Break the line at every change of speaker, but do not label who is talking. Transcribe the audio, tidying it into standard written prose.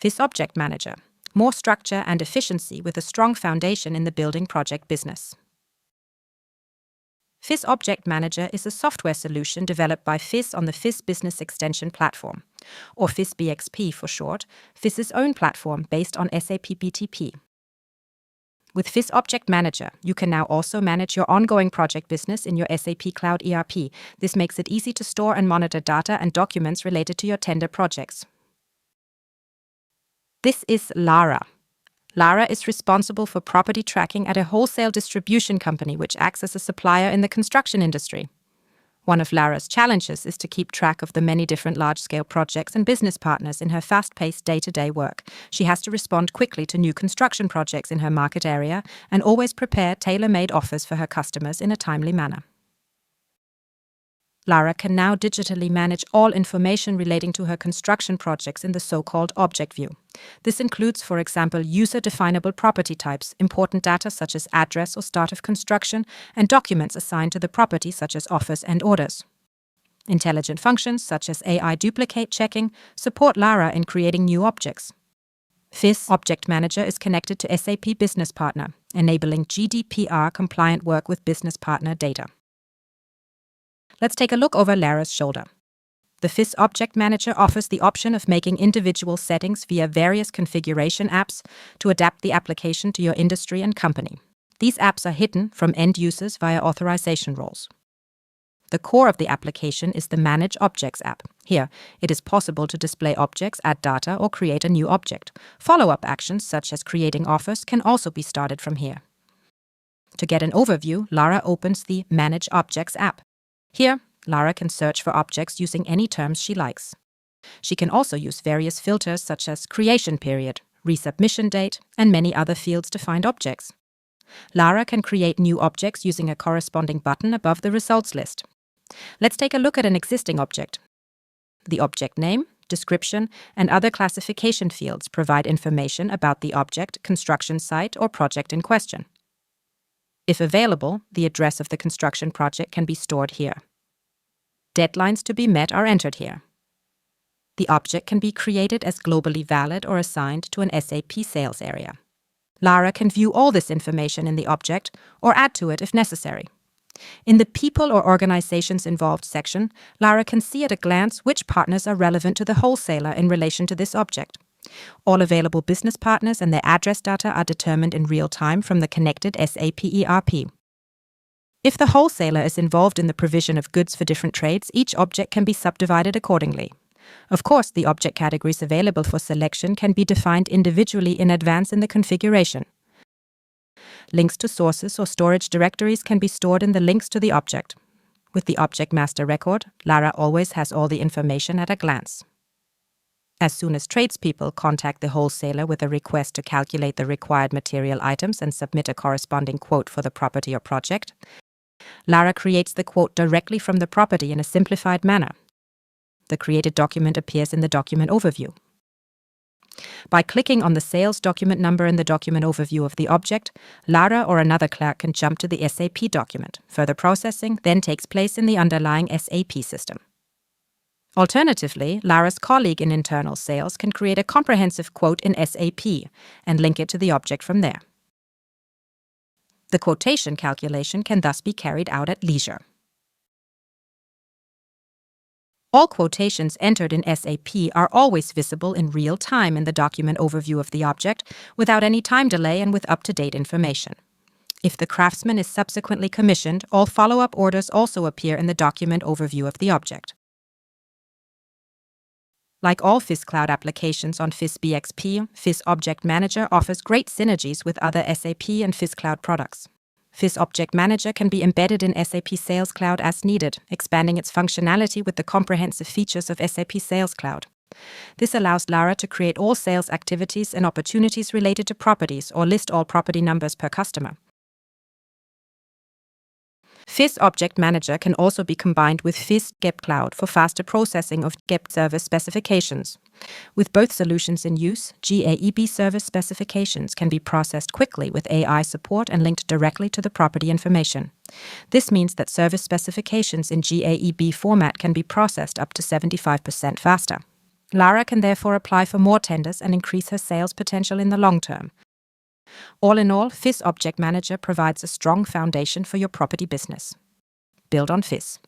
FIS Object Manager. More structure and efficiency with a strong foundation in the building project business. FIS Object Manager is a software solution developed by FIS on the FIS Business Extension Platform, or FIS BXP for short, FIS's own platform based on SAP BTP. With FIS Object Manager, you can now also manage your ongoing project business in your SAP Cloud ERP. This makes it easy to store and monitor data and documents related to your tender projects. This is Lara. Lara is responsible for property tracking at a wholesale distribution company which acts as a supplier in the construction industry. One of Lara's challenges is to keep track of the many different large-scale projects and business partners in her fast-paced day-to-day work. She has to respond quickly to new construction projects in her market area and always prepare tailor-made offers for her customers in a timely manner. Lara can now digitally manage all information relating to her construction projects in the so-called object view. This includes, for example, user-definable property types, important data such as address or start of construction, and documents assigned to the property such as offers and orders. Intelligent functions such as AI duplicate checking support Lara in creating new objects. FIS Object Manager is connected to SAP Business Partner, enabling GDPR-compliant work with business partner data. Let's take a look over Lara's shoulder. The FIS Object Manager offers the option of making individual settings via various configuration apps to adapt the application to your industry and company. These apps are hidden from end users via authorization roles. The core of the application is the Manage Objects app. Here, it is possible to display objects, add data, or create a new object. Follow-up actions such as creating offers can also be started from here. To get an overview, Lara opens the Manage Objects app. Here, Lara can search for objects using any terms she likes. She can also use various filters such as creation period, resubmission date, and many other fields to find objects. Lara can create new objects using a corresponding button above the results list. Let's take a look at an existing object. The object name, description, and other classification fields provide information about the object, construction site, or project in question. If available, the address of the construction project can be stored here. Deadlines to be met are entered here. The object can be created as globally valid or assigned to an SAP sales area. Lara can view all this information in the object or add to it if necessary. In the People or Organizations Involved section, Lara can see at a glance which partners are relevant to the wholesaler in relation to this object. All available business partners and their address data are determined in real time from the connected SAP ERP. If the wholesaler is involved in the provision of goods for different trades, each object can be subdivided accordingly. Of course, the object categories available for selection can be defined individually in advance in the configuration. Links to sources or storage directories can be stored in the links to the object. With the Object Master record, Lara always has all the information at a glance. As soon as tradespeople contact the wholesaler with a request to calculate the required material items and submit a corresponding quote for the property or project, Lara creates the quote directly from the property in a simplified manner. The created document appears in the document overview. By clicking on the sales document number in the document overview of the object, Lara or another clerk can jump to the SAP document. Further processing then takes place in the underlying SAP system. Alternatively, Lara's colleague in internal sales can create a comprehensive quote in SAP and link it to the object from there. The quotation calculation can thus be carried out at leisure. All quotations entered in SAP are always visible in real time in the document overview of the object, without any time delay and with up-to-date information. If the craftsman is subsequently commissioned, all follow-up orders also appear in the document overview of the object. Like all FIS Cloud applications on FIS BXP, FIS Object Manager offers great synergies with other SAP and FIS Cloud products. FIS Object Manager can be embedded in SAP Sales Cloud as needed, expanding its functionality with the comprehensive features of SAP Sales Cloud. This allows Lara to create all sales activities and opportunities related to properties or list all property numbers per customer. FIS Object Manager can also be combined with FIS GAEB Cloud for faster processing of GAEB service specifications. With both solutions in use, GAEB service specifications can be processed quickly with AI support and linked directly to the property information. This means that service specifications in GAEB format can be processed up to 75% faster. Lara can therefore apply for more tenders and increase her sales potential in the long term. All in all, FIS Object Manager provides a strong foundation for your property business. Build on FIS.